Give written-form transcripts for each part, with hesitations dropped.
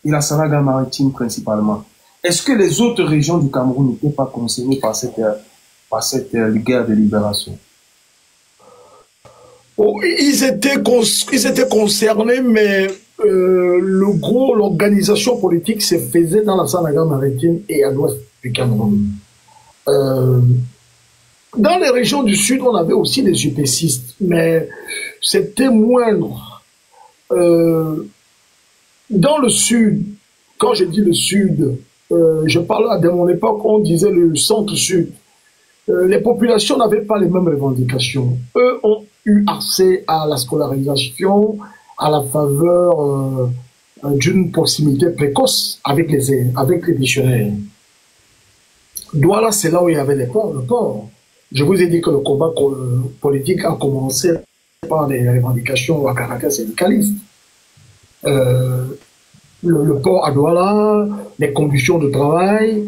et la Sanaga maritime principalement. Est-ce que les autres régions du Cameroun n'étaient pas concernées par cette guerre de libération? Oh, ils étaient concernés, mais l'organisation politique se faisait dans la Sanaga maritime et à l'ouest du Cameroun. Dans les régions du sud, on avait aussi des UPCistes, mais c'était moindre. Dans le sud, quand je dis le sud, je parle de mon époque, on disait le centre-sud. Les populations n'avaient pas les mêmes revendications. Eux ont eu accès à la scolarisation, à la faveur d'une proximité précoce avec les missionnaires. Douala, c'est là où il y avait le port. Je vous ai dit que le combat politique a commencé par des revendications à caractère syndicaliste. Le port à Douala, les conditions de travail,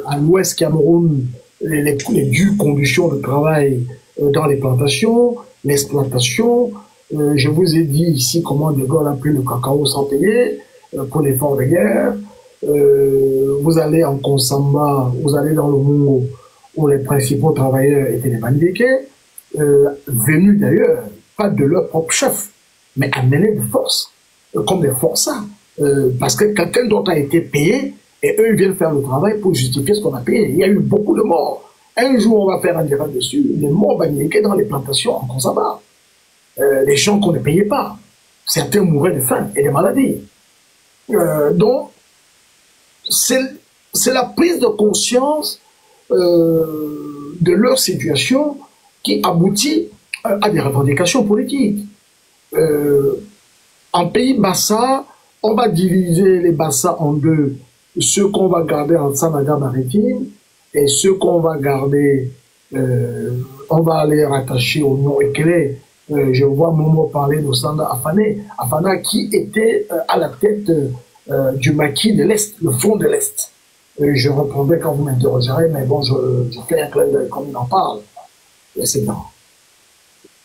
à l'ouest Cameroun, les dures conditions de travail dans les plantations, l'exploitation. Je vous ai dit ici comment De Gaulle a pris le cacao sans payer pour l'effort de guerre. Vous allez en Konsamba, vous allez dans le Mungo, où les principaux travailleurs étaient les Bandékés, venus d'ailleurs, pas de leur propre chef, mais amenés de force, comme des forçats. Parce que quelqu'un d'autre a été payé, et eux ils viennent faire le travail pour justifier ce qu'on a payé. Il y a eu beaucoup de morts. Un jour, on va faire un direct dessus, des morts Bandékés dans les plantations en Konsamba. Les gens qu'on ne payait pas. Certains mouraient de faim et de maladies. Donc, c'est la prise de conscience de leur situation qui aboutit à des revendications politiques. En pays Bassa, on va diviser les Bassa en deux. Ceux qu'on va garder en Sanaga maritime et ceux qu'on va garder, on va les rattacher au nom éclairé. Je vois Momo parler de Sanda Afana qui était à la tête du maquis de l'Est, le front de l'Est. Je reprendrai quand vous m'interrogerez, mais bon, je fais un clin d'œil comme il en parle. Et c'est bon.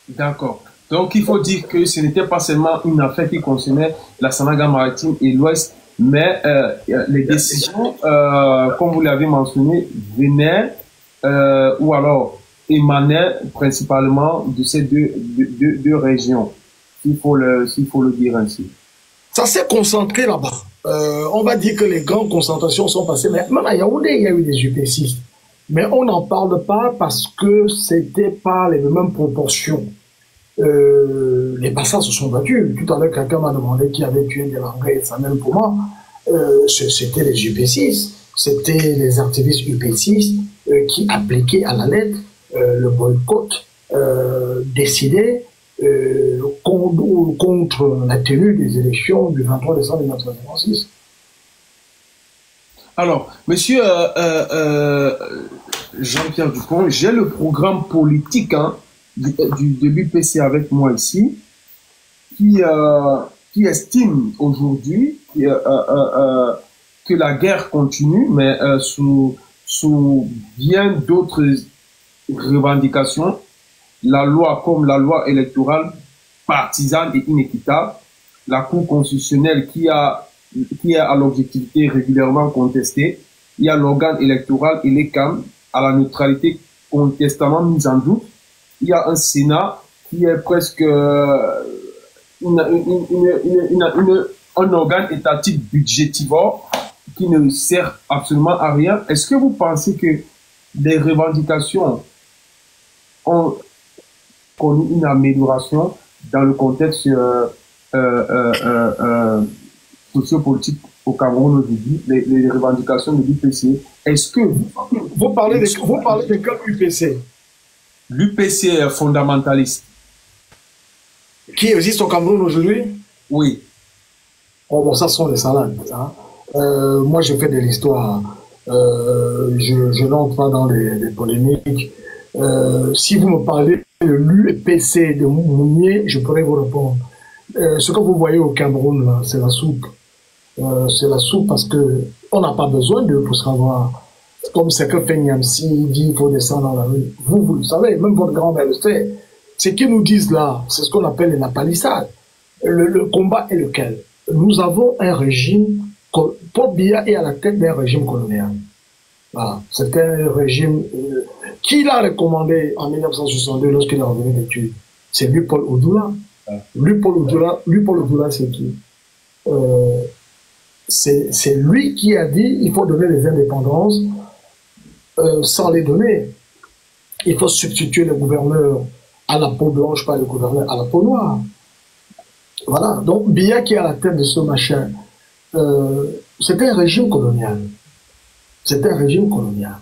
D'accord. Donc, il faut dire que ce n'était pas seulement une affaire qui concernait la Sanaga maritime et l'Ouest, mais les décisions, comme vous l'avez mentionné, venaient ou alors émanaient principalement de ces deux régions, s'il faut le dire ainsi. Ça s'est concentré là-bas. On va dire que les grandes concentrations sont passées, mais même à Yaoundé, il y a eu des UPCistes. Mais on n'en parle pas parce que c'était pas les mêmes proportions. Les Bassas se sont battus. Tout à l'heure, quelqu'un m'a demandé qui avait tué Delangé et Samuel Pouma. C'était les UPCistes. C'était les activistes UPCistes qui appliquaient à la lettre le boycott décidé contre la tenue des élections du 23 décembre 1956. Alors, monsieur Jean-Pierre Dupont, j'ai le programme politique de l'UPC avec moi ici, qui estime aujourd'hui que la guerre continue, mais sous bien d'autres revendications. La loi comme la loi électorale partisane et inéquitable, la Cour constitutionnelle qui est à l'objectivité régulièrement contestée, il y a l'organe électoral et les CAM à la neutralité contestamment mise en doute, il y a un Sénat qui est presque un organe étatique budgétivore qui ne sert absolument à rien. Est-ce que vous pensez que les revendications ont connu une amélioration dans le contexte sociopolitique au Cameroun aujourd'hui, les revendications de l'UPC? Est-ce que vous parlez de quel UPC? L'UPC fondamentaliste. Qui existe au Cameroun aujourd'hui? Oui. Oh, bon, ça sont des salades. Hein. Moi, je fais de l'histoire. Je n'entre pas dans les polémiques. Si vous me parlez de l'UPC de Mounier, je pourrais vous répondre. Ce que vous voyez au Cameroun, c'est la soupe. C'est la soupe parce que on n'a pas besoin d'eux pour savoir. Comme ce que fait Niamsi dit, il faut descendre dans la rue. Vous le savez, même votre grand-mère le sait. Ce qu'ils nous disent là, c'est ce qu'on appelle la palissade. Le combat est lequel? nous avons un régime, Paul Biya est à la tête d'un régime colonial. Voilà. C'est un régime qui l'a recommandé en 1962 lorsqu'il est revenu d'études. C'est lui, Paul Odoula. Lui, Paul Odoula, c'est qui? C'est lui qui a dit il faut donner les indépendances sans les donner. Il faut substituer le gouverneur à la peau blanche, pas le gouverneur à la peau noire. Voilà. Donc, Biya qui est à la tête de ce machin, c'était un régime colonial. C'était un régime colonial.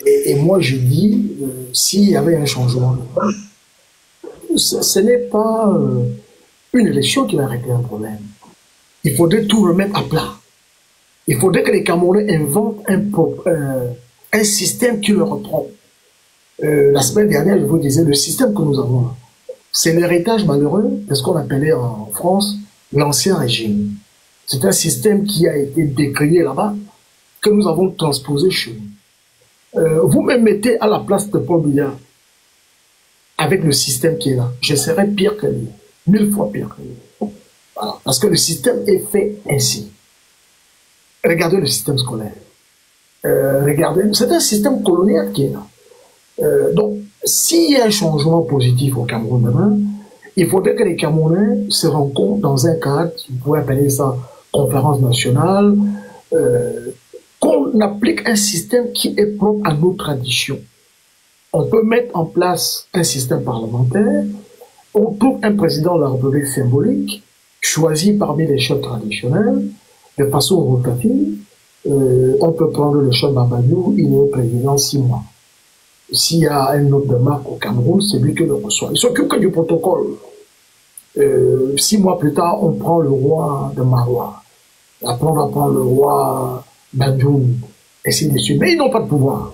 Et moi, je dis, s'il y avait un changement, ce n'est pas une élection qui va régler un problème. Il faudrait tout remettre à plat. Il faudrait que les Camerounais inventent un système qui le reprend. La semaine dernière, je vous disais, le système que nous avons là, c'est l'héritage malheureux de ce qu'on appelait en France l'ancien régime. C'est un système qui a été décrié là-bas, que nous avons transposé chez nous. Vous me mettez à la place de Paul Biya avec le système qui est là. Je serais pire que lui, 1000 fois pire que lui. Voilà. Parce que le système est fait ainsi. Regardez le système scolaire. Regardez, c'est un système colonial qui est là. Donc, s'il y a un changement positif au Cameroun demain, il faudrait que les Camerounais se rencontrent dans un cadre, vous pouvez appeler ça conférence nationale, qu'on applique un système qui est propre à nos traditions. On peut mettre en place un système parlementaire, on trouve un président de la République symbolique, choisi parmi les chefs traditionnels, de façon rotative. On peut prendre le chef Babadou, il est président 6 mois. S'il y a un autre de marque au Cameroun, c'est lui qui le reçoit. Il s'occupe que du protocole. 6 mois plus tard, on prend le roi de Marois. Après, on va prendre le roi Banjoun, et ainsi de suite. Mais ils n'ont pas de pouvoir.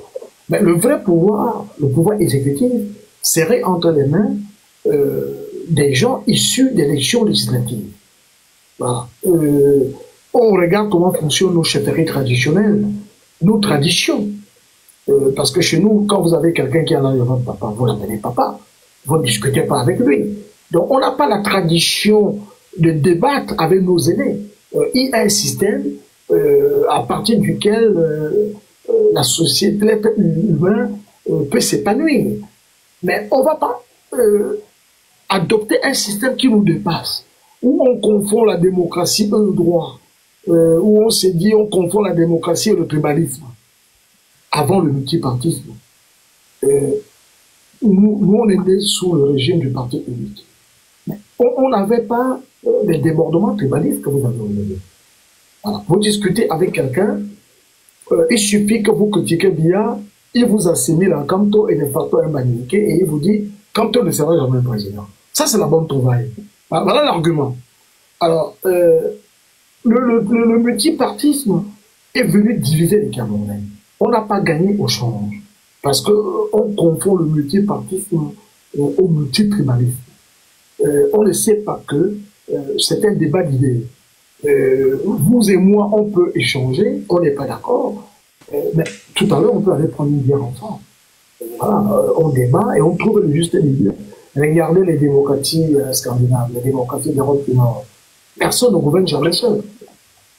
Mais le vrai pouvoir, le pouvoir exécutif, serait entre les mains des gens issus d'élections législatives. Voilà. On regarde comment fonctionnent nos chefferies traditionnelles, nos traditions. Parce que chez nous, quand vous avez quelqu'un qui a l'âge de votre papa, vous l'appelez papa, vous ne discutez pas avec lui. Donc on n'a pas la tradition de débattre avec nos aînés. Il y a un système à partir duquel la société, l'être humain peut s'épanouir. Mais on ne va pas adopter un système qui nous dépasse, où on confond la démocratie et le droit, où on se dit on confond la démocratie et le tribalisme. Avant le multipartisme, nous on était sous le régime du parti unique. Mais on n'avait pas les débordements tribalistes que vous avez aujourd'hui. Voilà. Vous discutez avec quelqu'un, il suffit que vous critiquez bien, il vous assimile à Kamto et de facto un Baniké et il vous dit Kamto ne sera jamais président. Ça c'est la bonne trouvaille. Voilà l'argument. Alors, le multipartisme est venu diviser les Camerounais. On n'a pas gagné au change, parce qu'on confond le multipartisme au multitribalisme. On ne sait pas que c'est un débat d'idées. Vous et moi, on peut échanger, on n'est pas d'accord, mais tout à l'heure, on peut aller prendre une bière ensemble. Voilà, on débat et on trouve le juste milieu. Regardez les démocraties scandinaves, les démocraties d'Europe du Nord. Personne ne gouverne jamais seul.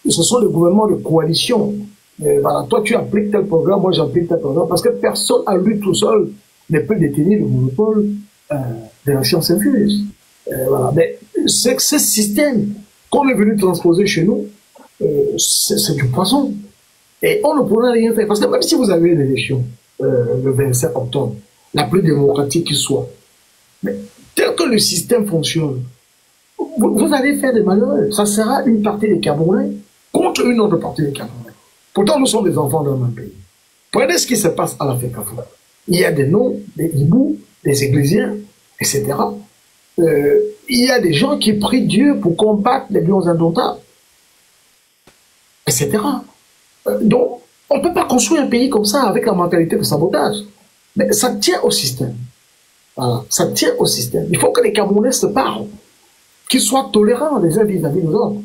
Ce sont les gouvernements de coalition. Voilà, toi tu appliques tel programme, moi j'applique tel programme, parce que personne à lui tout seul ne peut détenir le monopole de la science infuse. Voilà. Mais c'est que ce système qu'on est venu transposer chez nous, c'est du poison. Et on ne pourra rien faire. Parce que même si vous avez une élection le 27 octobre, la plus démocratique qui soit, mais tel que le système fonctionne, vous allez faire des malheurs. Ça sera une partie des Camerounais contre une autre partie des Camerounais. Pourtant, nous sommes des enfants d'un même pays. Prenez ce qui se passe à la FECAFO. Il y a des noms, des hiboux, des églisiens, etc. Il y a des gens qui prient Dieu pour combattre les lions indomptables, etc. Donc, on ne peut pas construire un pays comme ça avec la mentalité de sabotage. Mais ça tient au système. Voilà, ça tient au système. Il faut que les Camerounais se parlent, qu'ils soient tolérants les uns vis-à-vis des autres.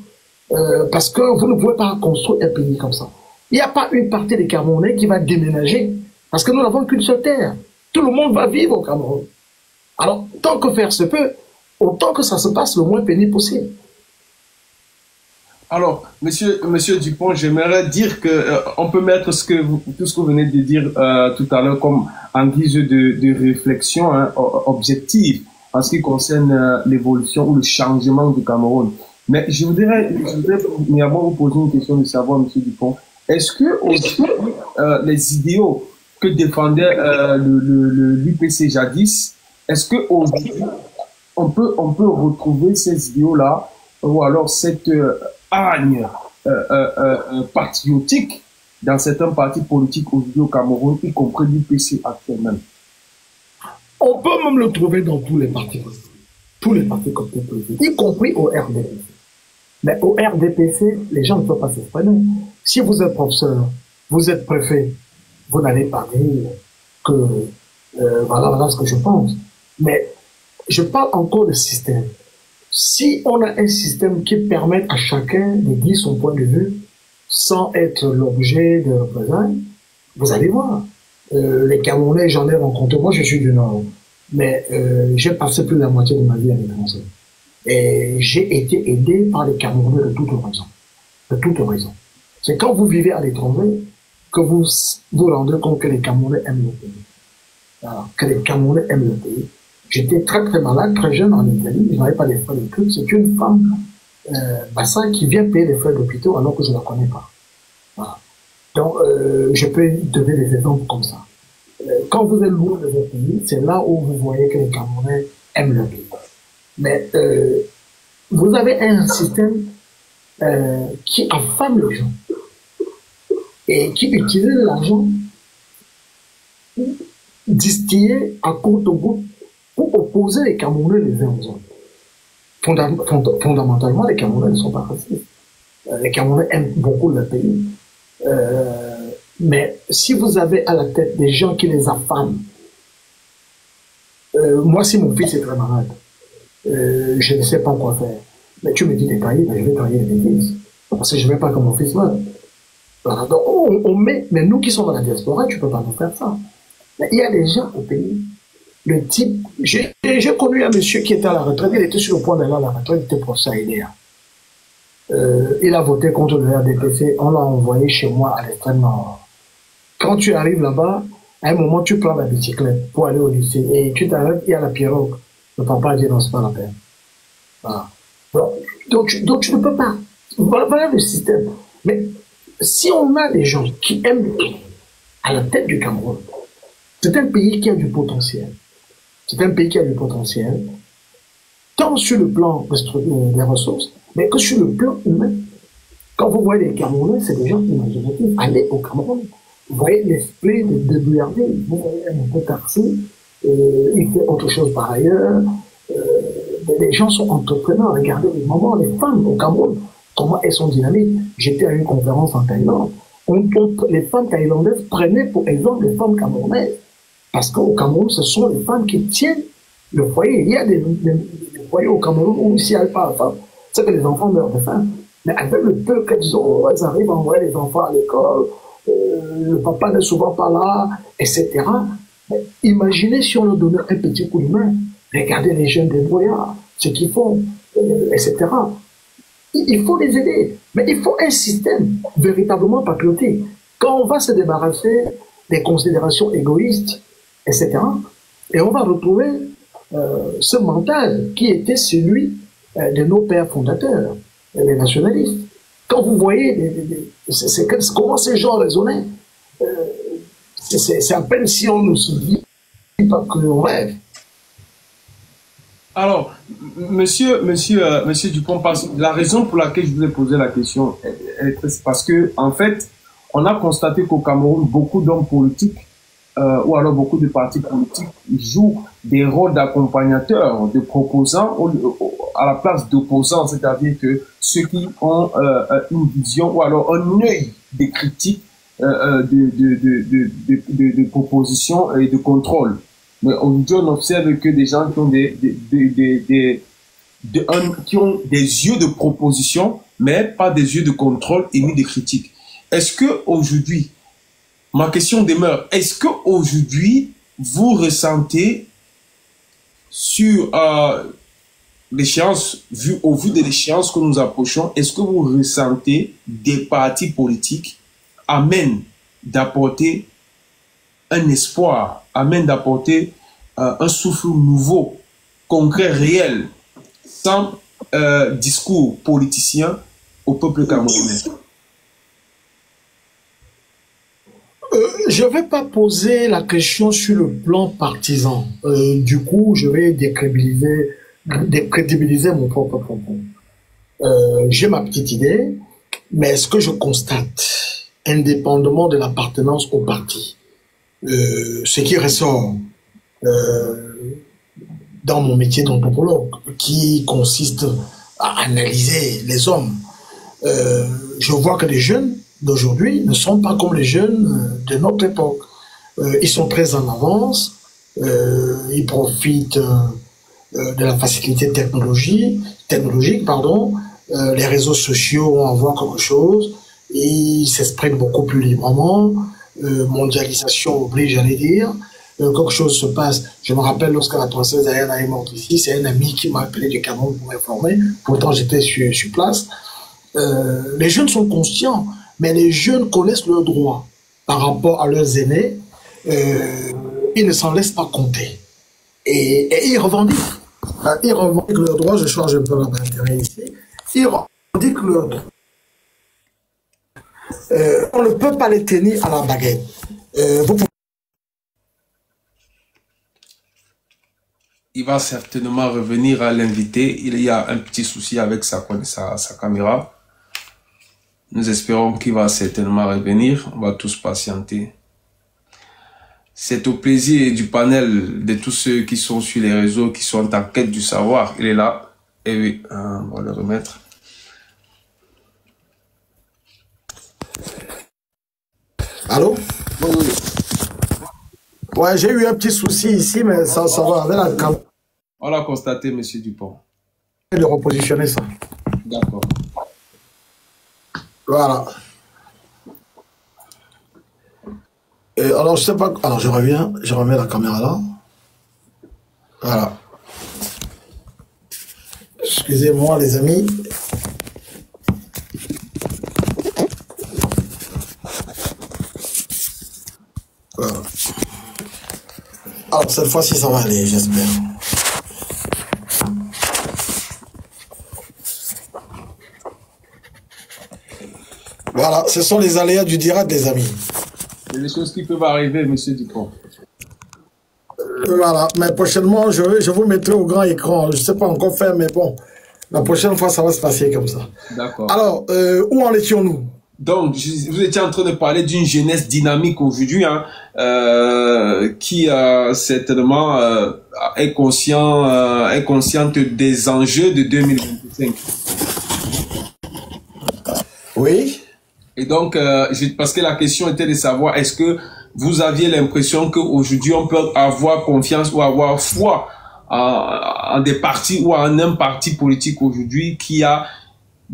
Parce que vous ne pouvez pas construire un pays comme ça. Il n'y a pas une partie des Camerounais qui va déménager, parce que nous n'avons qu'une seule terre. Tout le monde va vivre au Cameroun. Alors, tant que faire se peut, autant que ça se passe le moins pénible possible. Alors, monsieur Dupont, j'aimerais dire que on peut mettre tout ce que vous venez de dire tout à l'heure comme en guise de réflexion hein, objective en ce qui concerne l'évolution ou le changement du Cameroun. Mais je voudrais premièrement vous poser une question de savoir, monsieur Dupont, est-ce que aujourd'hui, les idéaux que défendait l'UPC jadis, est-ce que aujourd'hui on peut retrouver ces idéaux-là ou alors cette hargne patriotique dans certains partis politiques aujourd'hui au Cameroun, y compris l'UPC actuellement. On peut même le trouver dans tous les partis politiques. Tous les partis politiques, y compris au RDPC. Mais au RDPC, les gens ne peuvent pas s'exprimer. Si vous êtes professeur, vous êtes préfet, vous n'allez pas dire que voilà ce que je pense. Mais je parle encore de système. Si on a un système qui permet à chacun de dire son point de vue sans être l'objet de représailles, vous allez voir. Les Camerounais, j'en ai rencontré. Moi, je suis du Nord. Mais j'ai passé plus de la moitié de ma vie à l'étranger. Et j'ai été aidé par les Camerounais de toute horizon. De toute horizon. C'est quand vous vivez à l'étranger que vous vous rendez compte que les Camerounais aiment le pays. Alors, que les Camerounais aiment le pays. J'étais très très malade, très jeune en Italie, je n'avais pas les frais d'études. C'est une femme, Bassin, qui vient payer les frais d'hôpital alors que je ne la connais pas. Voilà. Donc, je peux donner des exemples comme ça. Quand vous êtes loin de votre pays, c'est là où vous voyez que les Camerounais aiment le pays. Mais vous avez un système qui affame les gens et qui utilise l'argent distillé à courte goutte pour opposer les Camerounais les uns aux autres. Fondamentalement, les Camerounais ne sont pas racistes. Les Camerounais aiment beaucoup leur pays. Mais si vous avez à la tête des gens qui les affament, moi, si mon fils est très malade, je ne sais pas quoi faire. Mais tu me dis de tailler, mais je vais tailler les bêtises. Parce que je ne veux pas que mon fils meure. Voilà, donc on met, mais nous qui sommes dans la diaspora, tu ne peux pas nous faire ça. Mais il y a des gens au pays, le type, j'ai connu un monsieur qui était à la retraite, il était sur le point d'aller à la retraite, il était professeur aidéa. Il a voté contre le RDPC, on l'a envoyé chez moi à l'extrême nord. Quand tu arrives là-bas, à un moment, tu prends la bicyclette pour aller au lycée et tu t'arrêtes, il y a la pirogue. Le papa dit non, c'est pas la peine. Voilà. Donc, tu ne peux pas. Voilà le système. Mais si on a des gens qui aiment le pays à la tête du Cameroun, c'est un pays qui a du potentiel. C'est un pays qui a du potentiel, tant sur le plan des ressources, mais que sur le plan humain. Quand vous voyez les Camerounais, c'est des gens imaginatifs. Allez au Cameroun. Vous voyez l'esprit de Bouillardé. Vous voyez un peu Tarsi, il fait autre chose par ailleurs. Les gens sont entrepreneurs. Regardez les moments, les femmes au Cameroun, comment elles sont dynamiques. J'étais à une conférence en Thaïlande. Les femmes thaïlandaises prenaient pour exemple les femmes camerounaises. Parce qu'au Cameroun, ce sont les femmes qui tiennent le foyer. Il y a des foyers au Cameroun où s'il n'y a pas la femme, c'est que les enfants meurent de faim. Mais avec le peu qu'elles ont, elles arrivent à envoyer les enfants à l'école, le papa n'est souvent pas là, etc. Mais imaginez si on leur donnait un petit coup de main. Regardez les jeunes débrouillards, ce qu'ils font, etc. Il faut les aider. Mais il faut un système véritablement patriotique. Quand on va se débarrasser des considérations égoïstes, etc., et on va retrouver ce mental qui était celui de nos pères fondateurs, les nationalistes. Quand vous voyez comment ces gens raisonnaient, c'est à peine si on ne se dit pas qu'on rêve. Alors, monsieur Dupont, la raison pour laquelle je vous ai posé la question, c'est parce que, en fait, on a constaté qu'au Cameroun, beaucoup d'hommes politiques, ou alors beaucoup de partis politiques, jouent des rôles d'accompagnateurs, de proposants, à la place d'opposants, c'est-à-dire que ceux qui ont une vision ou alors un œil de critique de propositions et de contrôle. Mais aujourd'hui, on observe que des gens qui ont qui ont des yeux de proposition, mais pas des yeux de contrôle et ni de critique. Est-ce que aujourd'hui, ma question demeure, est-ce que aujourd'hui vous ressentez sur l'échéance, au vu de l'échéance que nous approchons, est-ce que vous ressentez des partis politiques amènent d'apporter un espoir, amènent d'apporter un souffle nouveau, concret, réel, sans discours politicien au peuple camerounais? Je ne vais pas poser la question sur le plan partisan. Du coup, je vais décrédibiliser mon propre propos. J'ai ma petite idée, mais ce que je constate, indépendamment de l'appartenance au parti, ce qui ressort dans mon métier d'anthropologue, qui consiste à analyser les hommes, je vois que les jeunes d'aujourd'hui ne sont pas comme les jeunes de notre époque. Ils sont très en avance, ils profitent de la facilité technologique, les réseaux sociaux envoient quelque chose, ils s'expriment beaucoup plus librement, mondialisation oblige, j'allais dire, quelque chose se passe. Je me rappelle lorsque la princesse Diana est morte ici, c'est un ami qui m'a appelé du Cameroun pour m'informer, pourtant j'étais sur place. Les jeunes sont conscients, mais les jeunes connaissent leurs droits par rapport à leurs aînés. Ils ne s'en laissent pas compter. Et ils revendiquent. Ils revendiquent leurs droits. Je change un peu la batterie ici. Ils revendiquent leurs droits. On ne peut pas les tenir à la baguette. Il va certainement revenir à l'invité. Il y a un petit souci avec sa caméra. Nous espérons qu'il va certainement revenir. On va tous patienter. C'est au plaisir du panel de tous ceux qui sont sur les réseaux, qui sont en quête du savoir. Il est là. Et oui, on va le remettre. Allô? Oui. Ouais, j'ai eu un petit souci ici, mais ça va avec la caméra. On l'a constaté, monsieur Dupont. De repositionner ça. D'accord. Voilà. Et alors, je sais pas. Alors, je reviens. Je remets la caméra là. Voilà. Excusez-moi, les amis. Voilà. Alors, cette fois-ci, ça va aller, j'espère. Voilà, ce sont les aléas du direct, les amis. C'est des choses qui peuvent arriver, monsieur Dupont. Voilà, mais prochainement, je vous mettrai au grand écran. Je ne sais pas encore faire, mais bon, la prochaine fois, ça va se passer comme ça. D'accord. Alors, où en étions-nous? Donc, vous étiez en train de parler d'une jeunesse dynamique aujourd'hui, hein, qui certainement est consciente des enjeux de 2025. Oui. Et donc, parce que la question était de savoir, est-ce que vous aviez l'impression qu'aujourd'hui, on peut avoir confiance ou avoir foi en des partis ou en un parti politique aujourd'hui qui a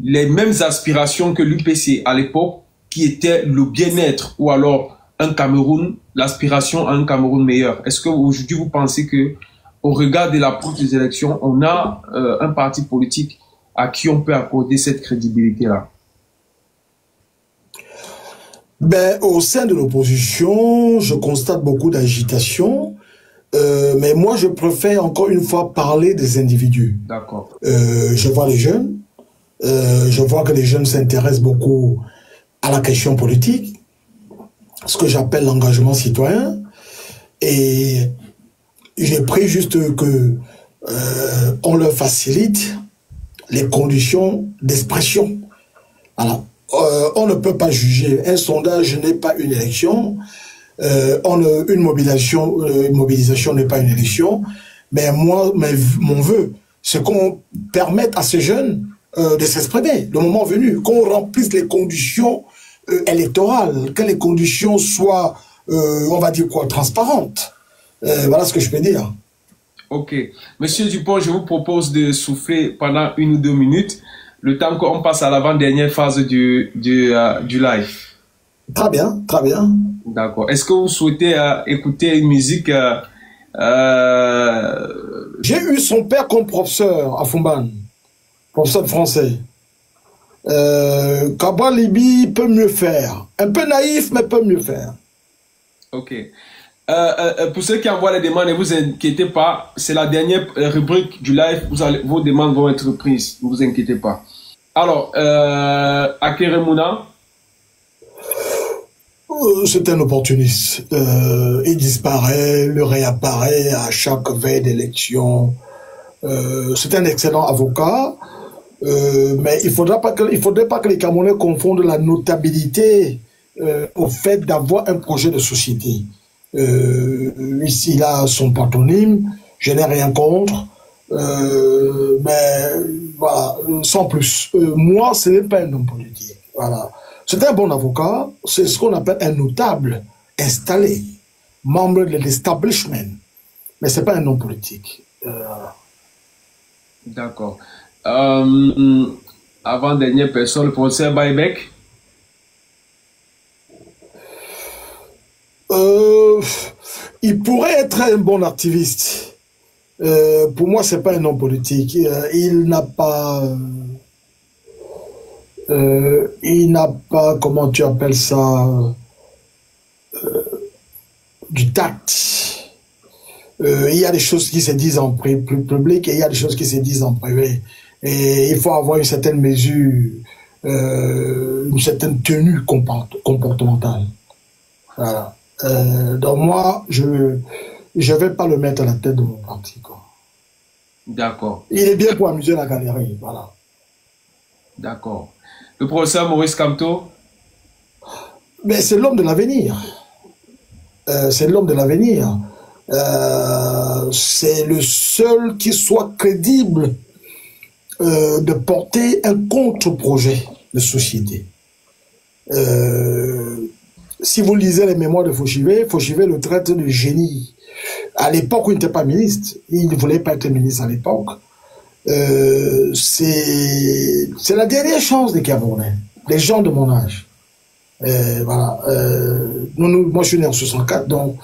les mêmes aspirations que l'UPC à l'époque, qui était le bien-être ou alors un Cameroun, l'aspiration à un Cameroun meilleur. Est-ce que aujourd'hui vous pensez que, au regard de l'approche des élections, on a un parti politique à qui on peut accorder cette crédibilité-là? Ben, au sein de l'opposition, je constate beaucoup d'agitation, mais moi je préfère encore une fois parler des individus. D'accord. Je vois les jeunes, je vois que les jeunes s'intéressent beaucoup à la question politique, ce que j'appelle l'engagement citoyen, et j'ai pris juste que on leur facilite les conditions d'expression. Alors, on ne peut pas juger. Un sondage n'est pas une élection. Une mobilisation n'est pas une élection. Mais moi, mon vœu, c'est qu'on permette à ces jeunes de s'exprimer le moment venu, qu'on remplisse les conditions électorales, que les conditions soient, on va dire quoi, transparentes. Voilà ce que je peux dire. Ok. Monsieur Dupont, je vous propose de souffler pendant 1 ou 2 minutes, le temps qu'on passe à l'avant-dernière phase du live. Très bien, très bien. D'accord. Est-ce que vous souhaitez écouter une musique J'ai eu son père comme professeur à Fumban, professeur de français. Cabral Libi peut mieux faire. Un peu naïf, mais peut mieux faire. Ok. Pour ceux qui envoient les demandes, ne vous inquiétez pas. C'est la dernière rubrique du live. Vos demandes vont être prises. Ne vous inquiétez pas. Alors, Akeremuna. C'est un opportuniste. Il disparaît, le réapparaît à chaque veille d'élection. C'est un excellent avocat. Mais il faudrait pas que les Camerounais confondent la notabilité au fait d'avoir un projet de société. Ici, il a son patronyme, je n'ai rien contre, mais voilà, sans plus. Moi, ce n'est pas un homme politique. Voilà. C'est un bon avocat, c'est ce qu'on appelle un notable installé, membre de l'establishment, mais ce n'est pas un homme politique. D'accord. Avant-dernière personne, le professeur Baïbek. Il pourrait être un bon activiste. Pour moi, c'est pas un homme politique. Il n'a pas, comment tu appelles ça, du tact. Il y a des choses qui se disent en public et il y a des choses qui se disent en privé. Et il faut avoir une certaine mesure, une certaine tenue comportementale. Voilà. Donc moi, je vais pas le mettre à la tête de mon parti. D'accord. Il est bien pour amuser la galerie, voilà. D'accord. Le professeur Maurice Kamto. Mais c'est l'homme de l'avenir. C'est l'homme de l'avenir. C'est le seul qui soit crédible de porter un contre-projet de société. Si vous lisez les mémoires de Fauchivet, Fauchivet le traite de génie. À l'époque où il n'était pas ministre, il ne voulait pas être ministre à l'époque. C'est la dernière chance des Camerounais, des gens de mon âge. Voilà. Moi, je suis né en 64, donc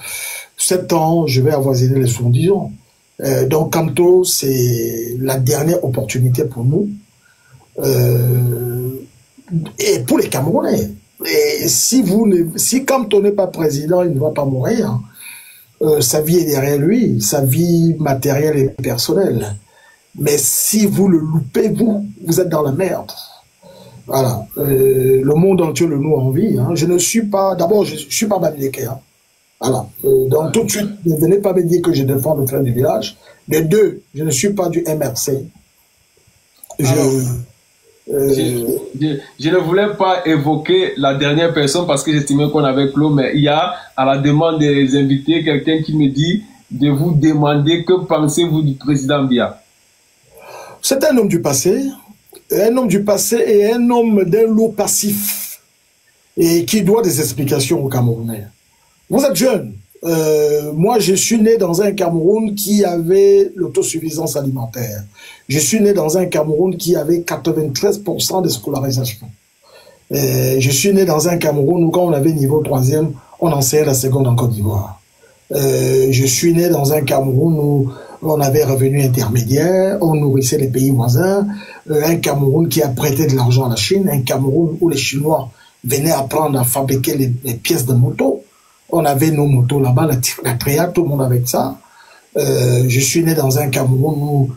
7 ans, je vais avoisiner les 70 ans. Donc, Kamto, c'est la dernière opportunité pour nous. Et pour les Camerounais. Et si Kamto n'est pas président, il ne va pas mourir. Sa vie est derrière lui, sa vie matérielle et personnelle. Mais si vous le loupez, vous êtes dans la merde. Voilà. Le monde entier le noue en vie. Hein. Je ne suis pas... D'abord, je ne suis pas Bamileke. Hein. Voilà. Donc, tout de suite, ne venez pas me dire que je défends le train du village. De deux, je ne suis pas du MRC. Je ne voulais pas évoquer la dernière personne parce que j'estimais qu'on avait clos, mais il y a, à la demande des invités, quelqu'un qui me dit de vous demander que pensez-vous du président Biya. C'est un homme du passé et un homme d'un lot passif et qui doit des explications aux Camerounais. Vous êtes jeune. Moi, je suis né dans un Cameroun qui avait l'autosuffisance alimentaire. Je suis né dans un Cameroun qui avait 93% de scolarisation. Je suis né dans un Cameroun où quand on avait niveau 3e, on enseignait la seconde en Côte d'Ivoire. Je suis né dans un Cameroun où on avait revenu intermédiaire, on nourrissait les pays voisins, un Cameroun qui a prêté de l'argent à la Chine, un Cameroun où les Chinois venaient apprendre à fabriquer les pièces de moto. On avait nos motos là-bas, la Tréa, tout le monde avec ça. Je suis né dans un Cameroun où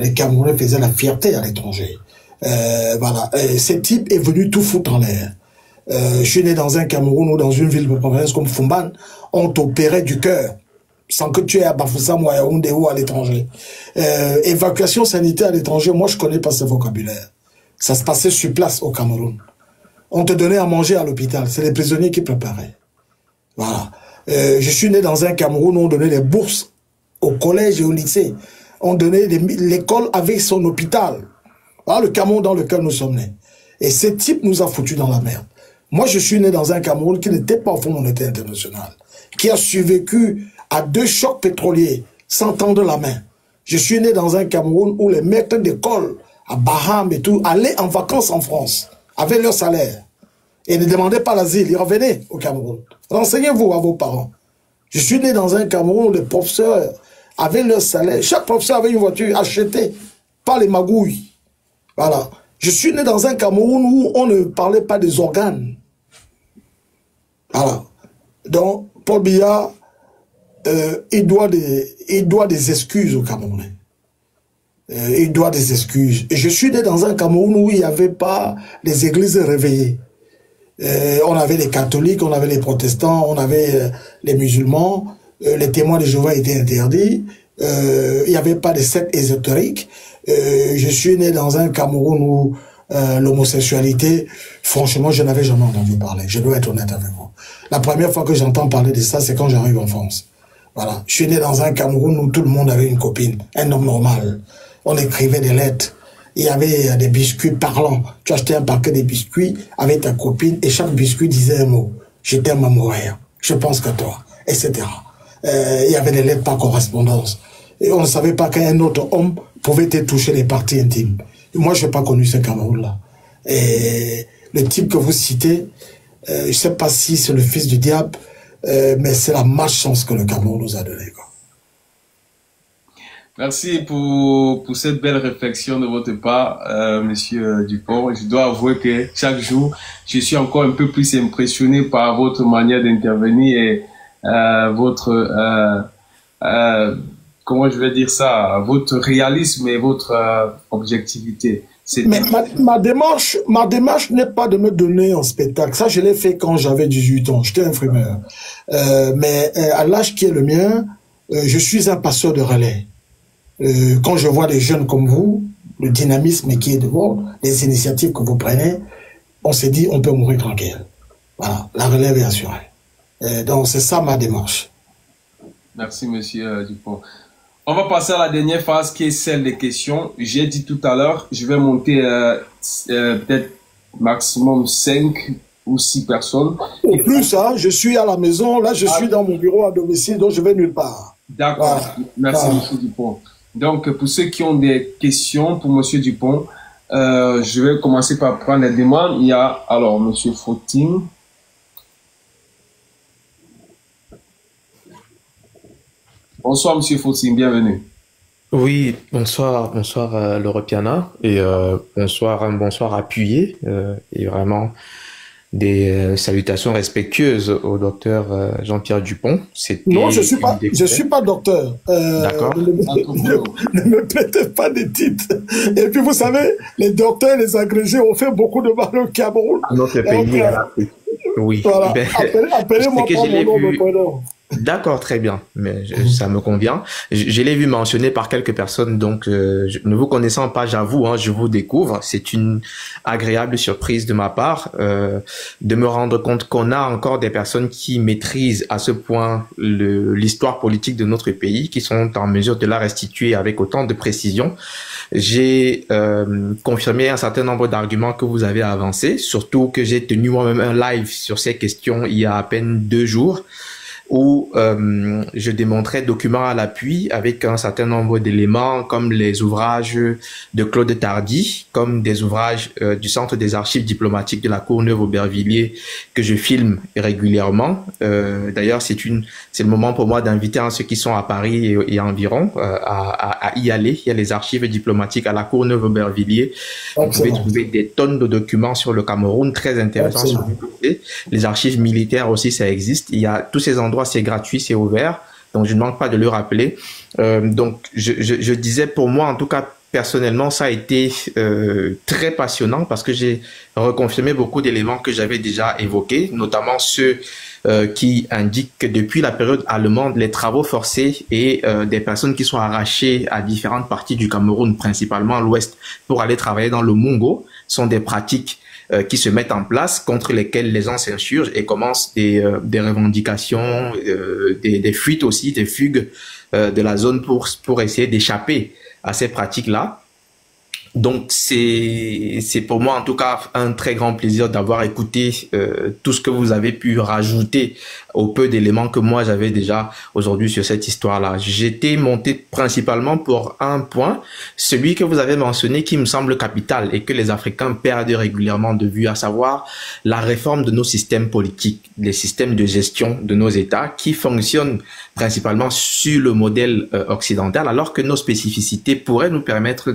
les Camerounais faisaient la fierté à l'étranger. Voilà. Ce type est venu tout foutre en l'air. Je suis né dans un Cameroun ou dans une ville province comme Fumban, on t'opérait du cœur, sans que tu aies à Bafoussam ou à Yaoundé ou à l'étranger. Évacuation sanitaire à l'étranger, moi je connais pas ce vocabulaire. Ça se passait sur place au Cameroun. On te donnait à manger à l'hôpital, c'est les prisonniers qui préparaient. Voilà. Je suis né dans un Cameroun où on donnait des bourses au collège et au lycée. On donnait l'école avec son hôpital. Voilà le Cameroun dans lequel nous sommes nés. Et ce type nous a foutus dans la merde. Moi, je suis né dans un Cameroun qui n'était pas au Fonds monétaire international, qui a survécu à 2 chocs pétroliers sans tendre la main. Je suis né dans un Cameroun où les maîtres d'école à Baham et tout allaient en vacances en France, avaient leur salaire et ne demandaient pas l'asile. Ils revenaient au Cameroun. Renseignez-vous à vos parents. Je suis né dans un Cameroun où les professeurs avaient leur salaire. Chaque professeur avait une voiture achetée par les magouilles. Voilà. Je suis né dans un Cameroun où on ne parlait pas des organes. Voilà. Donc, Paul Biya, il doit des excuses aux Camerounais. Il doit des excuses. Et je suis né dans un Cameroun où il n'y avait pas les églises réveillées. On avait les catholiques, on avait les protestants, on avait les musulmans, les témoins de Jéhovah étaient interdits, il n'y avait pas de secte ésotérique. Je suis né dans un Cameroun où l'homosexualité, franchement, je n'avais jamais entendu parler. Je dois être honnête avec vous. La première fois que j'entends parler de ça, c'est quand j'arrive en France. Voilà. Je suis né dans un Cameroun où tout le monde avait une copine, un homme normal. On écrivait des lettres. Il y avait des biscuits parlants. Tu achetais un paquet de biscuits avec ta copine et chaque biscuit disait un mot. Je t'aime à mourir. Je pense que toi. Etc. Il y avait des lettres par correspondance. Et on ne savait pas qu'un autre homme pouvait te toucher les parties intimes. Et moi, je n'ai pas connu ce Cameroun-là. Et le type que vous citez, je ne sais pas si c'est le fils du diable, mais c'est la malchance que le Cameroun nous a donnée, quoi. Merci pour cette belle réflexion de votre part, Monsieur Dupont. Je dois avouer que chaque jour, je suis encore un peu plus impressionné par votre manière d'intervenir et votre, comment je vais dire ça, votre réalisme et votre objectivité. Mais ma démarche n'est pas de me donner en spectacle. Ça, je l'ai fait quand j'avais 18 ans. J'étais infirmière. Mais à l'âge qui est le mien, je suis un passeur de relais. Quand je vois des jeunes comme vous, le dynamisme qui est de vous, les initiatives que vous prenez, on s'est dit on peut mourir tranquille. Voilà, la relève est assurée. Donc c'est ça ma démarche. Merci Monsieur Dupont. On va passer à la dernière phase qui est celle des questions. J'ai dit tout à l'heure, je vais monter peut-être maximum 5 ou 6 personnes. Et plus, hein, je suis à la maison, là je suis dans mon bureau à domicile, donc je vais nulle part. D'accord, voilà. Merci Monsieur Dupont. Donc, pour ceux qui ont des questions pour Monsieur Dupont, je vais commencer par prendre les demandes. Il y a alors Monsieur Fautin. Bonsoir Monsieur Fautin, bienvenue. Oui, bonsoir l'Europiana et bonsoir appuyé et vraiment des salutations respectueuses au docteur Jean-Pierre Dupont. Non, je suis pas docteur. D'accord. Ne me prêtez pas des titres. Et puis vous savez, les docteurs, les agrégés ont fait beaucoup de mal au Cameroun. Notre pays en Afrique. Oui. Voilà. Appelez-moi pas mon nom de prénom. D'accord, très bien, mais ça me convient. Je l'ai vu mentionné par quelques personnes, donc ne vous connaissant pas, j'avoue, hein, je vous découvre. C'est une agréable surprise de ma part de me rendre compte qu'on a encore des personnes qui maîtrisent à ce point l'histoire politique de notre pays, qui sont en mesure de la restituer avec autant de précision. J'ai confirmé un certain nombre d'arguments que vous avez avancés, surtout que j'ai tenu moi-même un live sur ces questions il y a à peine 2 jours. Où je démontrais documents à l'appui avec un certain nombre d'éléments comme les ouvrages de Claude Tardy, comme des ouvrages du Centre des archives diplomatiques de la Courneuve-Aubervilliers que je filme régulièrement. D'ailleurs, c'est le moment pour moi d'inviter ceux qui sont à Paris et environ à y aller. Il y a les archives diplomatiques à la Courneuve-Aubervilliers. Vous pouvez trouver des tonnes de documents sur le Cameroun, très intéressants sur le côté. Les archives militaires aussi, ça existe. Il y a tous ces endroits, c'est gratuit, c'est ouvert, donc je ne manque pas de le rappeler. Donc je disais, pour moi en tout cas personnellement, ça a été très passionnant parce que j'ai reconfirmé beaucoup d'éléments que j'avais déjà évoqués, notamment ceux qui indiquent que depuis la période allemande, les travaux forcés et des personnes qui sont arrachées à différentes parties du Cameroun, principalement à l'ouest, pour aller travailler dans le Mungo, sont des pratiques qui se mettent en place, contre lesquelles les gens s'insurgent et commencent des revendications, des fuites aussi, des fugues de la zone pour essayer d'échapper à ces pratiques-là. Donc c'est pour moi en tout cas un très grand plaisir d'avoir écouté tout ce que vous avez pu rajouter au peu d'éléments que moi j'avais déjà aujourd'hui sur cette histoire-là. J'étais monté principalement pour un point, celui que vous avez mentionné qui me semble capital et que les Africains perdent régulièrement de vue, à savoir la réforme de nos systèmes politiques, les systèmes de gestion de nos États qui fonctionnent principalement sur le modèle occidental, alors que nos spécificités pourraient nous permettre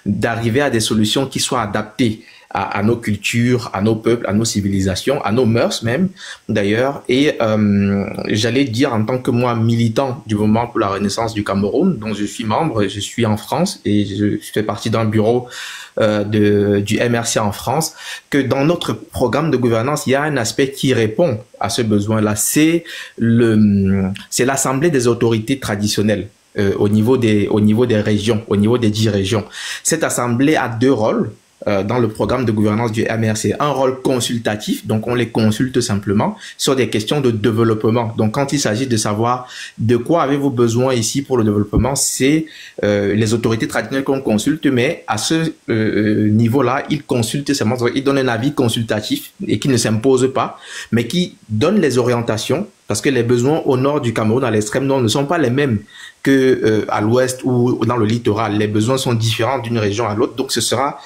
d'arriver à des solutions qui soient adaptées à nos cultures, à nos peuples, à nos civilisations, à nos mœurs même d'ailleurs. Et j'allais dire, en tant que moi militant du mouvement pour la renaissance du Cameroun, dont je suis membre, je suis en France et je fais partie d'un bureau du MRC en France, que dans notre programme de gouvernance, il y a un aspect qui répond à ce besoin-là, c'est l'assemblée des autorités traditionnelles. Au niveau des régions, au niveau des 10 régions. Cette assemblée a 2 rôles dans le programme de gouvernance du MRC. Un rôle consultatif, donc on les consulte simplement sur des questions de développement. Donc quand il s'agit de savoir de quoi avez-vous besoin ici pour le développement, c'est les autorités traditionnelles qu'on consulte, mais à ce niveau-là, ils consultent seulement, ils donnent un avis consultatif et qui ne s'impose pas, mais qui donne les orientations, parce que les besoins au nord du Cameroun, à l'extrême nord, ne sont pas les mêmes que à l'ouest ou dans le littoral. Les besoins sont différents d'une région à l'autre. Donc ce sera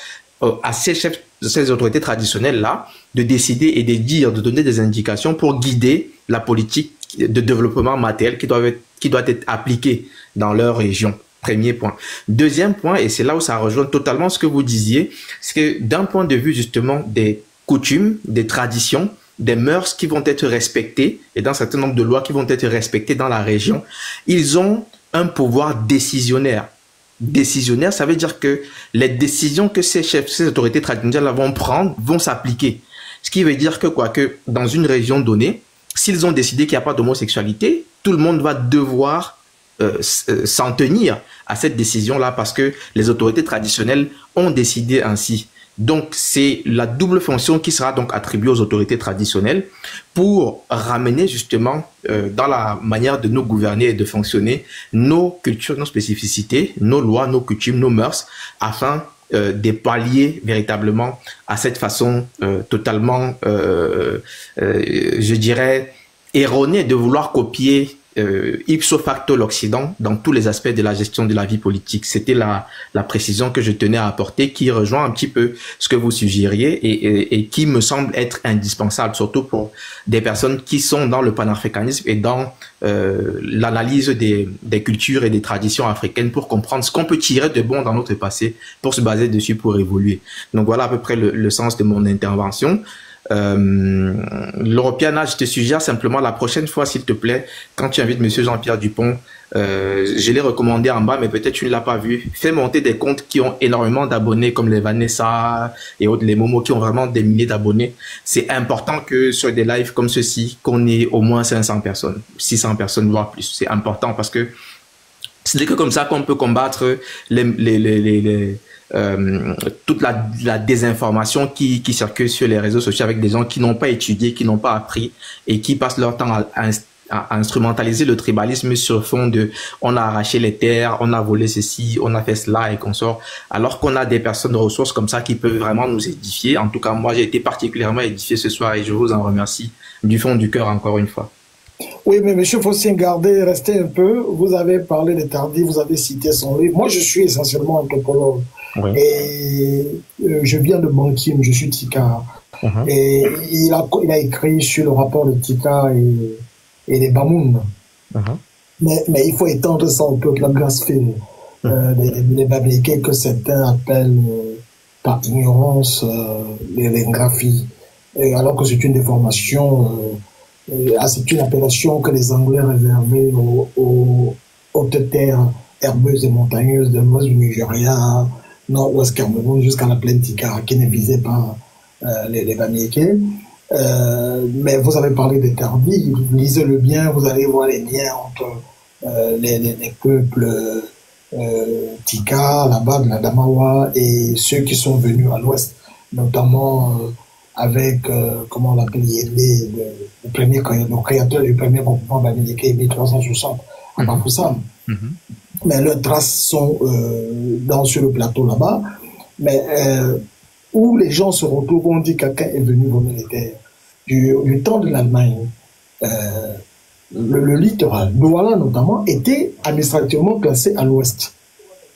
à ces chefs, ces autorités traditionnelles-là, de décider et de dire, de donner des indications pour guider la politique de développement matériel qui doit être appliquée dans leur région. Premier point. Deuxième point, et c'est là où ça rejoint totalement ce que vous disiez, c'est que d'un point de vue justement des coutumes, des traditions, des mœurs qui vont être respectées et d'un certain nombre de lois qui vont être respectées dans la région, ils ont un pouvoir décisionnaire. Décisionnaire, ça veut dire que les décisions que ces chefs, ces autorités traditionnelles vont prendre vont s'appliquer. Ce qui veut dire que que dans une région donnée, s'ils ont décidé qu'il n'y a pas d'homosexualité, tout le monde va devoir s'en tenir à cette décision-là parce que les autorités traditionnelles ont décidé ainsi. Donc, c'est la double fonction qui sera donc attribuée aux autorités traditionnelles pour ramener justement dans la manière de nous gouverner et de fonctionner nos cultures, nos spécificités, nos lois, nos coutumes, nos mœurs, afin de pallier véritablement à cette façon totalement, je dirais, erronée de vouloir copier ipso facto l'Occident dans tous les aspects de la gestion de la vie politique. C'était la précision que je tenais à apporter, qui rejoint un petit peu ce que vous suggériez et qui me semble être indispensable, surtout pour des personnes qui sont dans le panafricanisme et dans l'analyse des cultures et des traditions africaines pour comprendre ce qu'on peut tirer de bon dans notre passé pour se baser dessus pour évoluer. Donc voilà à peu près le sens de mon intervention. L'Europiana, je te suggère simplement la prochaine fois, s'il te plaît, quand tu invites Monsieur Jean-Pierre Dupont, je l'ai recommandé en bas, mais peut-être tu ne l'as pas vu. Fais monter des comptes qui ont énormément d'abonnés, comme les Vanessa et autres, les Momo, qui ont vraiment des milliers d'abonnés. C'est important que sur des lives comme ceci, qu'on ait au moins 500 personnes, 600 personnes, voire plus. C'est important parce que c'est que comme ça qu'on peut combattre toute la désinformation qui circule sur les réseaux sociaux avec des gens qui n'ont pas étudié, qui n'ont pas appris et qui passent leur temps à instrumentaliser le tribalisme sur fond de on a arraché les terres, on a volé ceci, on a fait cela et qu'on sort, alors qu'on a des personnes de ressources comme ça qui peuvent vraiment nous édifier. En tout cas, moi j'ai été particulièrement édifié ce soir et je vous en remercie du fond du cœur encore une fois. Oui, mais monsieur Fossin, restez un peu. Vous avez parlé de Tardy, vous avez cité son livre. Moi, je suis essentiellement anthropologue. Oui. Et je viens de Bankim, je suis Tika. Et il a écrit sur le rapport de Tika et les Bamoun. Mais il faut étendre ça un peu la blasphème. Les Babékés que certains appellent par ignorance les graphies, alors que c'est une déformation. C'est une appellation que les Anglais réservaient aux hautes terres herbeuses et montagneuses de l'ouest du Nigeria, nord-ouest Cameroun, jusqu'à la plaine Tika, qui ne visait pas les Bamileke. Mais vous avez parlé des Tardy, lisez-le bien, vous allez voir les liens entre les peuples Tika, là-bas, de la Damawa, et ceux qui sont venus à l'ouest, notamment avec, comment on l'appelle, le créateur du premier groupement Bamileke, 1360, à Bafoussam. Mais leurs traces sont sur le plateau là-bas. mais où les gens se retrouvent, on dit que quelqu'un est venu voler les terres. Du temps de l'Allemagne, le littoral, Douala notamment, était administrativement classé à l'ouest.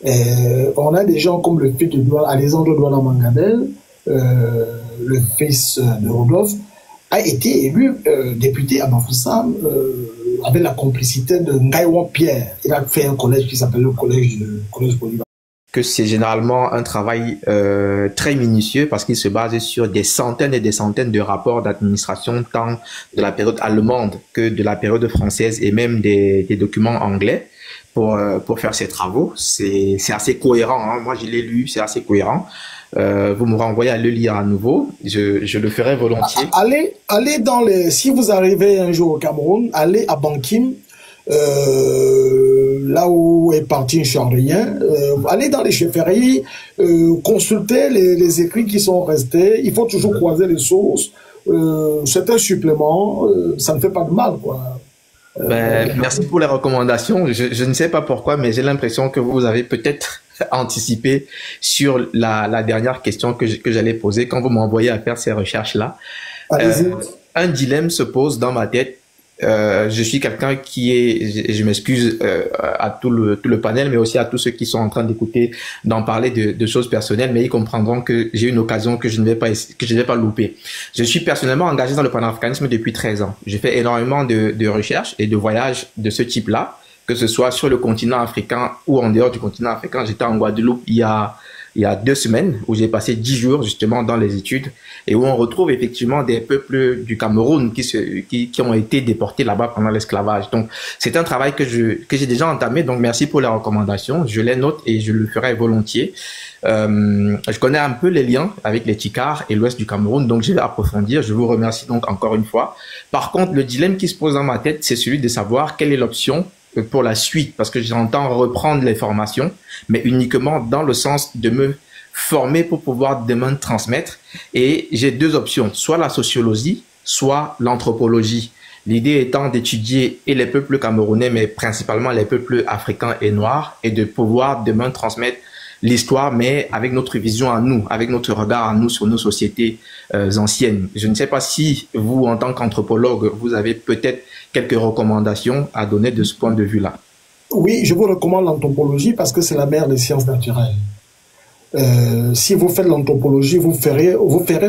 On a des gens comme le fils de Douala, Alexandre Douala Mangadel, le fils de Rodolphe, a été élu député à Bafoussam avec la complicité de Ngaïwan Pierre. Il a fait un collège qui s'appelle le collège Bolivar. Que c'est généralement un travail très minutieux parce qu'il se base sur des centaines et des centaines de rapports d'administration, tant de la période allemande que de la période française et même des documents anglais pour faire ces travaux. C'est assez cohérent, hein. Moi, je l'ai lu, c'est assez cohérent. Vous me renvoyez à le lire à nouveau. Je le ferai volontiers. Allez dans les... Si vous arrivez un jour au Cameroun, allez à Bankim, là où est parti Charlien, allez dans les chefferies, consultez les écrits qui sont restés. Il faut toujours croiser les sources. C'est un supplément, ça ne fait pas de mal, quoi. Merci pour les recommandations. Je ne sais pas pourquoi, mais j'ai l'impression que vous avez peut-être anticipé sur la dernière question que j'allais poser quand vous m'envoyez à faire ces recherches-là. Un dilemme se pose dans ma tête. Je suis quelqu'un qui est, je m'excuse à tout le panel, mais aussi à tous ceux qui sont en train d'écouter, d'en parler de choses personnelles, mais ils comprendront que j'ai une occasion que je ne vais pas louper. Je suis personnellement engagé dans le panafricanisme depuis 13 ans. J'ai fait énormément de recherches et de voyages de ce type-là, que ce soit sur le continent africain ou en dehors du continent africain. J'étais en Guadeloupe il y a 2 semaines où j'ai passé 10 jours justement dans les études et où on retrouve effectivement des peuples du Cameroun qui ont été déportés là-bas pendant l'esclavage. Donc c'est un travail que j'ai déjà entamé. Donc merci pour les recommandations. Je les note et je le ferai volontiers. Je connais un peu les liens avec les Tikars et l'ouest du Cameroun, donc je vais approfondir. Je vous remercie donc encore une fois. Par contre, le dilemme qui se pose dans ma tête, c'est celui de savoir quelle est l'option pour la suite, parce que j'entends reprendre les formations, mais uniquement dans le sens de me former pour pouvoir demain transmettre. Et j'ai 2 options, soit la sociologie, soit l'anthropologie. L'idée étant d'étudier et les peuples camerounais, mais principalement les peuples africains et noirs, et de pouvoir demain transmettre l'histoire, mais avec notre vision à nous, avec notre regard à nous sur nos sociétés anciennes. Je ne sais pas si vous, en tant qu'anthropologue, vous avez peut-être quelques recommandations à donner de ce point de vue-là. Oui, je vous recommande l'anthropologie parce que c'est la mère des sciences naturelles. Si vous faites l'anthropologie, vous ferez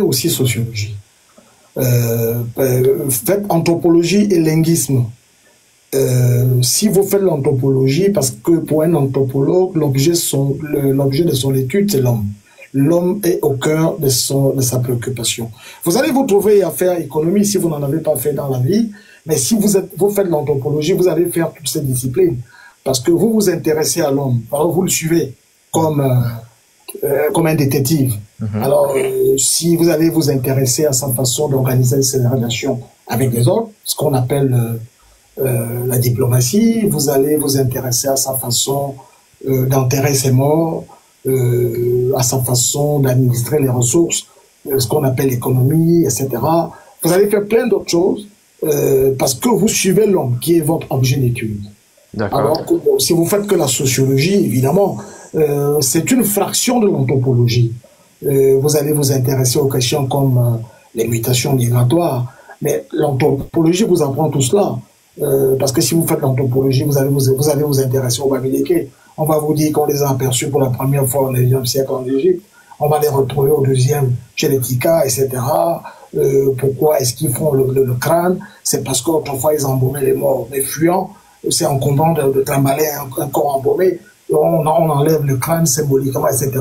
aussi sociologie. Faites anthropologie et linguisme. Si vous faites l'anthropologie, parce que pour un anthropologue, l'objet de son étude, c'est l'homme. L'homme est au cœur de sa préoccupation. Vous allez vous trouver à faire économie si vous n'en avez pas fait dans la vie, mais si vous faites l'anthropologie, vous allez faire toutes ces disciplines, parce que vous vous intéressez à l'homme. Alors vous le suivez comme un détective. Alors, si vous allez vous intéresser à sa façon d'organiser ses relations avec les autres, ce qu'on appelle la diplomatie, vous allez vous intéresser à sa façon d'enterrer ses morts, à sa façon d'administrer les ressources, ce qu'on appelle l'économie, etc. Vous allez faire plein d'autres choses parce que vous suivez l'homme qui est votre objet d'étude. Alors que si vous faites que la sociologie, évidemment, c'est une fraction de l'anthropologie. Vous allez vous intéresser aux questions comme les mutations migratoires, mais l'anthropologie vous apprend tout cela. Parce que si vous faites l'anthropologie, vous allez vous intéresser aux Bamileke. On va vous dire qu'on les a aperçus pour la première fois au 9e siècle en Égypte. On va les retrouver au 2e chez les Tika, etc. Pourquoi est-ce qu'ils font le crâne? C'est parce qu'autrefois ils embaumaient les morts. Les fuyants, c'est en comptant de trimballer un corps embaumé. On enlève le crâne symboliquement, etc.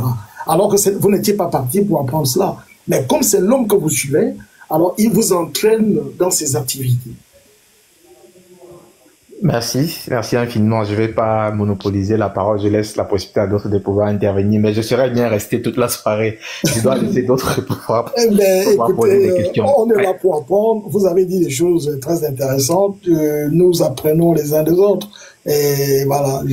Alors que vous n'étiez pas parti pour apprendre cela. Mais comme c'est l'homme que vous suivez, alors il vous entraîne dans ses activités. Merci infiniment. Je vais pas monopoliser la parole. Je laisse la possibilité à d'autres de pouvoir intervenir, mais je serais bien resté toute la soirée. Je dois laisser d'autres pouvoir poser des questions. On est là pour apprendre. Vous avez dit des choses très intéressantes. Nous apprenons les uns des autres. Et voilà,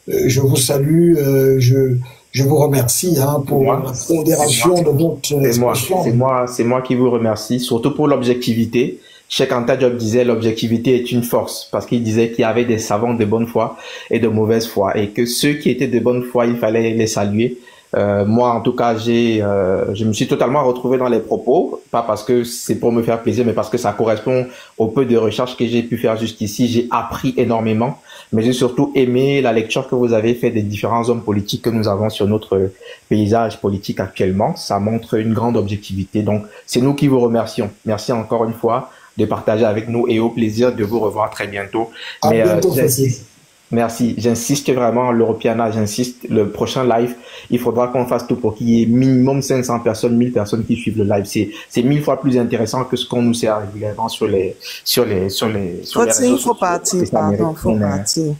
je vous salue. Je vous remercie pour la pondération de votre expression. C'est moi qui vous remercie, surtout pour l'objectivité. Cheikh Anta Diop disait l'objectivité est une force, parce qu'il disait qu'il y avait des savants de bonne foi et de mauvaise foi, et que ceux qui étaient de bonne foi, il fallait les saluer, Moi, en tout cas, je me suis totalement retrouvé dans les propos, pas parce que c'est pour me faire plaisir, mais parce que ça correspond au peu de recherches que j'ai pu faire jusqu'ici. J'ai appris énormément, mais j'ai surtout aimé la lecture que vous avez fait des différents hommes politiques que nous avons sur notre paysage politique actuellement. Ça montre une grande objectivité. Donc, c'est nous qui vous remercions. Merci encore une fois de partager avec nous et au plaisir de vous revoir très bientôt. À bientôt, Francis. Merci. J'insiste vraiment, l'Europiana, j'insiste, le prochain live, il faudra qu'on fasse tout pour qu'il y ait minimum 500 personnes, 1000 personnes qui suivent le live. C'est 1000 fois plus intéressant que ce qu'on nous sert régulièrement sur les réseaux sociaux. Il faut partir, pardon, faut partir.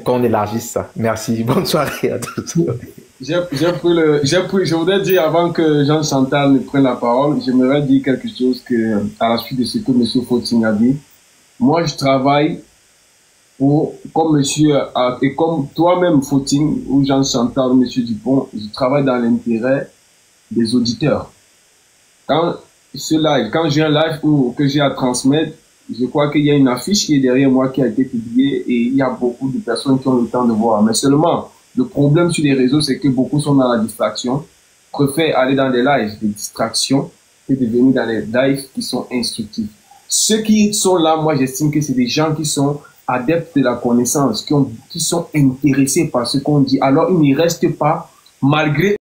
Qu'on élargisse ça. Merci. Bonne soirée à tous. Je voudrais dire avant que Jean-Chantal ne prenne la parole, j'aimerais dire quelque chose à la suite de ce que M. Fauting a dit. Moi, je travaille comme monsieur, et comme toi-même, Fauting, ou Jean-Chantal, ou monsieur Dupont, je travaille dans l'intérêt des auditeurs. Quand j'ai un live que j'ai à transmettre, je crois qu'il y a une affiche qui est derrière moi qui a été publiée et il y a beaucoup de personnes qui ont le temps de voir. Mais seulement, le problème sur les réseaux, c'est que beaucoup sont dans la distraction, préfèrent aller dans des lives de distraction que de venir dans les lives qui sont instructifs. Ceux qui sont là, moi, j'estime que c'est des gens qui sont adeptes de la connaissance, qui sont intéressés par ce qu'on dit. Alors, ils ne restent pas, malgré